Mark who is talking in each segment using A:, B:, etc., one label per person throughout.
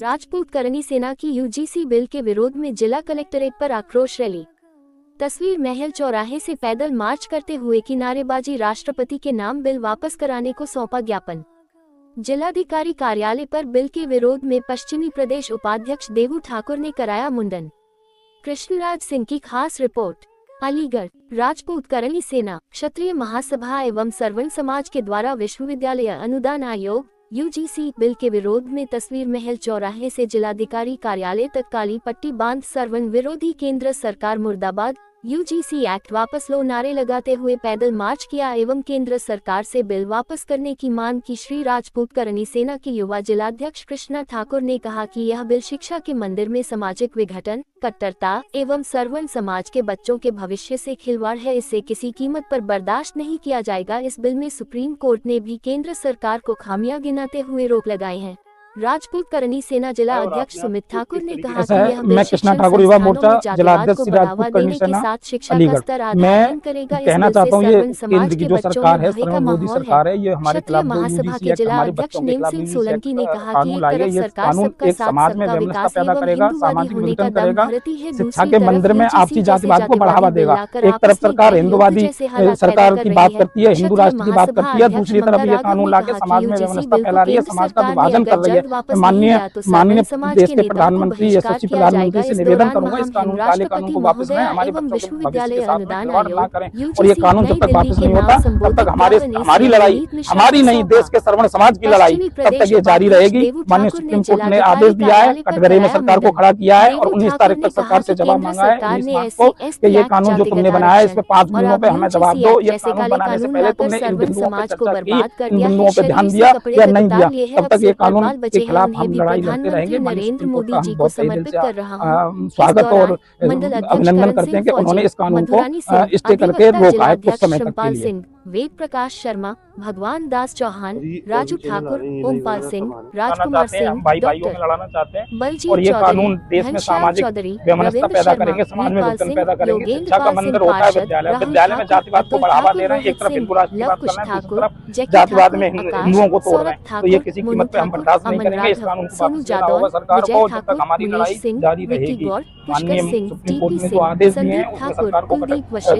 A: राजपूत करनी सेना की यूजीसी बिल के विरोध में जिला कलेक्ट्रेट पर आक्रोश रैली। तस्वीर महल चौराहे से पैदल मार्च करते हुए की नारेबाजी। राष्ट्रपति के नाम बिल वापस कराने को सौंपा ज्ञापन। जिलाधिकारी कार्यालय पर बिल के विरोध में पश्चिमी प्रदेश उपाध्यक्ष देवू ठाकुर ने कराया मुंडन। कृष्णराज सिंह की खास रिपोर्ट। अलीगढ़। राजपूत करनी सेना क्षत्रिय महासभा एवं सर्वन समाज के द्वारा विश्वविद्यालय अनुदान आयोग यूजीसी बिल के विरोध में तस्वीर महल चौराहे से जिलाधिकारी कार्यालय तक काली पट्टी बांध सर्वन विरोधी केंद्र सरकार मुर्दाबाद, यूजीसी एक्ट वापस लो नारे लगाते हुए पैदल मार्च किया एवं केंद्र सरकार से बिल वापस करने की मांग की। श्री राजपूत करनी सेना के युवा जिलाध्यक्ष कृष्णा ठाकुर ने कहा कि यह बिल शिक्षा के मंदिर में सामाजिक विघटन, कट्टरता एवं सर्वन समाज के बच्चों के भविष्य से खिलवाड़ है। इसे किसी कीमत पर बर्दाश्त नहीं किया जाएगा। इस बिल में सुप्रीम कोर्ट ने भी केंद्र सरकार को खामियां गिनाते हुए रोक लगाए हैं। राजपूत करनी सेना जिला अध्यक्ष सुमित ठाकुर ने कहा कि यह बिल
B: कृष्णा ठाकुर युवा मोर्चा जिलाध्यक्ष राजपूत करनी सेना अलीगढ़। मैं कहना चाहता हूँ ये केंद्र की जो सरकार है, सर्वोदय मोदी सरकार है, ये हमारे खिलाफ
A: महासभा के जिला अध्यक्ष नेम सिंह सोलंकी ने कहा कि एक तरफ सरकार सबका साथ सबका विकास एवं हिंदूवादी होने का दम भरती है,
B: शिक्षा के मंदिर में आपसी जातिवाद को बढ़ावा देगा। एक तरफ सरकार हिंदूवादी सरकार की बात करती है, हिंदू राष्ट्र की बात करती है, दूसरी तरफ ये कानून लाके समाज में व्यवस्था फैला रही है, समाज का विभाजन कर रही है। माननीय देश के प्रधानमंत्री यशस्वी प्रधानमंत्री से निवेदन करूंगा इस कानून काले कानून को वापस लाएं, हमारे बच्चों के भविष्य के साथ खिलवाड़ ना करें। और ये कानून जब तक वापस नहीं होता तब तक हमारी लड़ाई, हमारी नहीं देश के सर्वण समाज की लड़ाई तब तक ये जारी रहेगी। माननीय सुप्रीम कोर्ट ने आदेश दिया है, कटघरे में सरकार को खड़ा किया है और 19 तारीख तक सरकार से जवाब मांगा है 19 मार्च को कि ये कानून जो तुमने बनाया है इसमें 5 बिंदुओं पे हमें जवाब दो। ये कानून बनाने से पहले तुमने इन बिंदुओं पर चर्चा की, इन बिंदुओं पे ध्यान दिया या नहीं दिया, तब तक ये कानून के खिलाफ हम लड़ाई लड़ते रहेंगे।
A: नरेंद्र मोदी जी को समर्पित कर रहा हूं।
B: स्वागत और अभिनंदन करते हैं कि उन्होंने इस कानून को स्टे करके रोका है कुछ समय तक के लिए।
A: वेद प्रकाश शर्मा, भगवान दास चौहान, राजू ठाकुर, ओमपाल सिंह, राजकुमार सिंह, डॉक्टर बलजीत
B: कानून देश में सामाजिक व्यवस्था पैदा करेंगे, समाज में विघटन पैदा करेंगे। शिक्षा का मंदिर होता है विद्यालय, विद्यालय में जातिवाद को बढ़ावा दे रहे हैं। एक तरफ हिंदू राष्ट्र की बात कर रहे हैं, दूसरी तरफ जातिवाद में हिंदुओं को तोड़ रहे हैं। तो ये किसी कीमत पे हम बर्दाश्त नहीं करेंगे। इस कानून को वापस लेना होगा सरकार को, जब तक हमारी लड़ाई जारी रहेगी। माननीय सुप्रीम कोर्ट ने जो आदेश दिए हैं उसमें सरकार को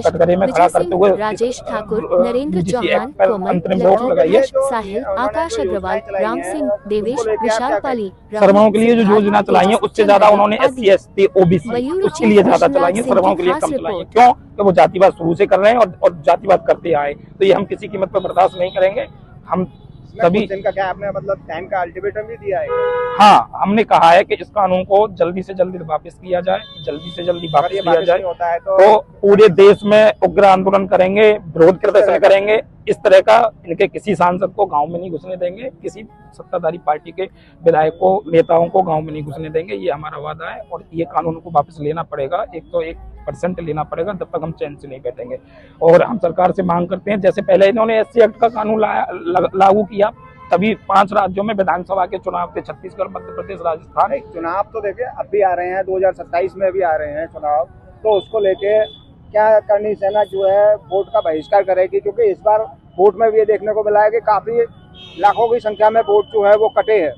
B: कटघरे में खड़ा करते हुए
A: राजेश ठाकुर, नरेंद्र चौहान, कोमल, साहिल, आकाश अग्रवाल, राम सिंह, देवेश, विशाल पाली,
B: सर्वों के लिए जो योजना चलाई है उससे ज्यादा उन्होंने SC ST OBC उसके लिए ज्यादा चलाई है, सर्वों के लिए कम चलाई है। क्यों? कि वो जातिवाद शुरू से कर रहे हैं और जातिवाद करते आए, तो ये हम किसी कीमत पर बर्दाश्त नहीं करेंगे। हम सभी
C: इनका क्या आपने मतलब टाइम का अल्टीमेटम भी दिया है?
B: हाँ, हमने कहा है कि इस कानून को जल्दी से जल्दी वापस किया जाए, जल्दी से जल्दी वापस किया जाए
C: होता है
B: तो पूरे देश में उग्र आंदोलन करेंगे, विरोध प्रदर्शन करेंगे। इस तरह का इनके किसी सांसद को गांव में नहीं घुसने देंगे, किसी सत्ताधारी पार्टी के विधायकों नेताओं को गांव में नहीं घुसने देंगे, ये हमारा वादा है। और ये कानून को वापस लेना पड़ेगा, 1% लेना पड़ेगा, तब तक हम चैन से नहीं बैठेंगे। और हम सरकार से मांग करते हैं, जैसे पहले इन्होंने SC एक्ट का कानून लागू किया, तभी 5 राज्यों में विधानसभा के चुनाव थे, छत्तीसगढ़, मध्य प्रदेश, राजस्थान।
C: चुनाव तो देखिए अब भी आ रहे हैं, 2027 में भी आ रहे हैं चुनाव, तो उसको लेके क्या करनी सेना जो है वोट का बहिष्कार करेगी? क्योंकि इस बार वोट में भी ये देखने को मिला है कि काफी लाखों की संख्या में वोट जो है वो कटे हैं,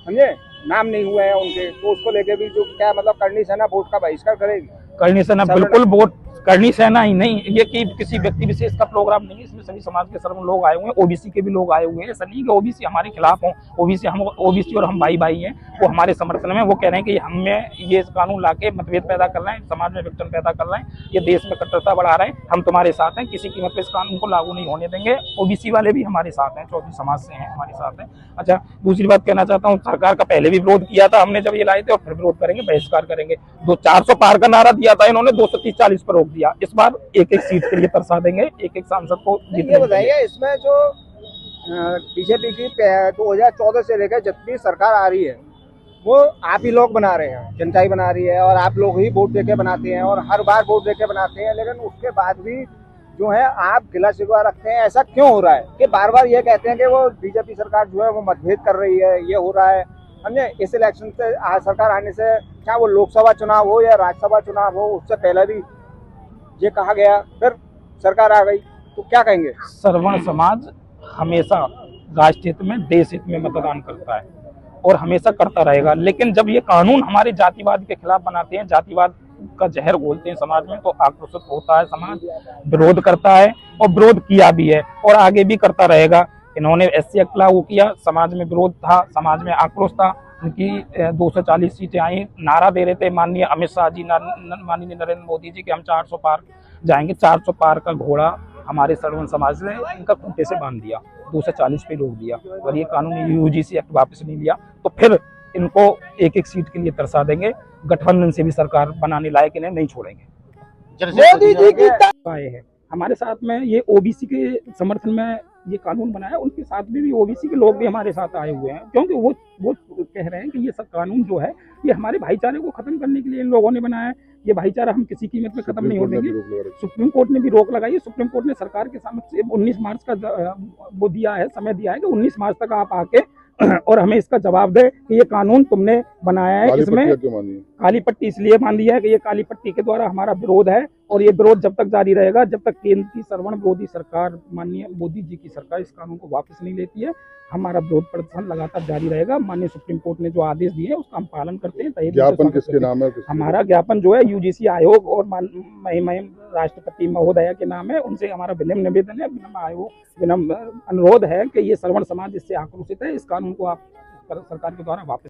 C: समझे, नाम नहीं हुए हैं उनके, तो उसको लेके भी जो क्या मतलब करनी सेना वोट का बहिष्कार करेगी?
B: करनी सेना बिल्कुल वोट करनी सेना ही नहीं, ये कि किसी व्यक्ति विशेष का प्रोग्राम नहीं है, इसमें सभी समाज के सर्व लोग आए हुए हैं, OBC के भी लोग आए हुए हैं। ऐसा नहीं कि OBC हमारे खिलाफ हो, OBC और हम भाई भाई हैं, वो हमारे समर्थन में। वो कह रहे हैं कि हमें ये कानून लाके मतभेद पैदा कर रहे हैं, समाज में विघटन पैदा कर रहे हैं, ये देश में कट्टरता बढ़ा रहे हैं। हम तुम्हारे साथ हैं, किसी कीमत पे इस कानून को लागू नहीं होने देंगे। OBC वाले भी हमारे साथ हैं, 24 समाज से हैं, हमारे साथ हैं। अच्छा, दूसरी बात कहना चाहता हूँ, सरकार का पहले भी विरोध किया था हमने जब ये लाए थे, और फिर विरोध करेंगे, बहिष्कार करेंगे। 400 पार का नारा दिया था इन्होंने, 230-40 पर रोक दिया। इस बार एक सीट के लिए तरसा देंगे, एक सांसद को
C: जीतने। ये बताइए, इसमें जो बीजेपी की 2014 से लेकर जितनी सरकार आ रही है वो आप ही लोग बना रहे हैं, जनता ही बना रही है, और आप लोग ही वोट देके बनाते हैं और हर बार वोट देके बनाते हैं। लेकिन उसके बाद भी जो है आप गिला शिकवा रखते हैं, ऐसा क्यों हो रहा है कि बार बार ये कहते हैं कि वो बीजेपी सरकार जो है वो मतभेद कर रही है, ये हो रहा है। हमने इस इलेक्शन से सरकार आने से, चाहे वो लोकसभा चुनाव हो या राज्यसभा चुनाव हो, उससे पहले भी ये कहा गया, फिर सरकार आ गई, तो क्या कहेंगे?
B: श्रवण समाज हमेशा राष्ट्र हित में, देश हित में मतदान करता है और हमेशा करता रहेगा। लेकिन जब ये कानून हमारे जातिवाद के खिलाफ बनाते हैं, जातिवाद का जहर घोलते हैं समाज में, तो आक्रोशित होता है समाज, विरोध करता है और विरोध किया भी है और आगे भी करता रहेगा। इन्होंने SC एक्ट लागू किया, समाज में विरोध था, समाज में आक्रोश था, उनकी 240 सीटें आई, नारा दे रहे थे माननीय अमित शाह जी, माननीय नरेंद्र मोदी जी कि हम 400 पार जाएंगे। 400 पार का घोड़ा हमारे श्रवण समाज ने इनका खूंटे से बांध दिया, 240 पे रोक दिया। और ये कानून UGC एक्ट वापस नहीं लिया तो फिर इनको एक सीट के लिए तरसा देंगे। गठबंधन से भी सरकार बनाने लायक इन्हें नहीं छोड़ेंगे।
C: मोदी जी की
B: आए हैं हमारे साथ में, ये OBC के समर्थन में ये कानून बनाया, उनके साथ में भी OBC के लोग भी हमारे साथ आए हुए हैं, क्योंकि वो कह रहे हैं कि ये सब कानून जो है ये हमारे भाईचारे को खत्म करने के लिए इन लोगों ने बनाया है। ये भाईचारा हम किसी कीमत में खत्म नहीं होने देंगे। सुप्रीम कोर्ट ने भी रोक लगाई है। सुप्रीम कोर्ट ने सरकार के सामने 19 मार्च का वो दिया है, समय दिया है कि 19 मार्च तक आप आके और हमें इसका जवाब दे कि ये कानून तुमने बनाया है, इसमें काली पट्टी इसलिए बांधी है कि ये काली पट्टी के द्वारा हमारा विरोध है और ये विरोध जब तक जारी रहेगा, जब तक केंद्र की श्रवण विरोधी सरकार, माननीय मोदी जी की सरकार इस कानून को वापस नहीं लेती है, हमारा विरोध प्रदर्शन लगातार जारी रहेगा। माननीय सुप्रीम कोर्ट ने जो आदेश दिए हैं उसका हम पालन करते हैं।
D: ज्ञापन किसके नाम है?
B: हमारा ज्ञापन जो है UGC आयोग और महिम राष्ट्रपति महोदया के नाम है, उनसे हमारा विनम्र निवेदन है, विनम्र अनुरोध है कि ये श्रवण समाज इससे आक्रोशित है, इस कानून को आप सरकार के द्वारा वापस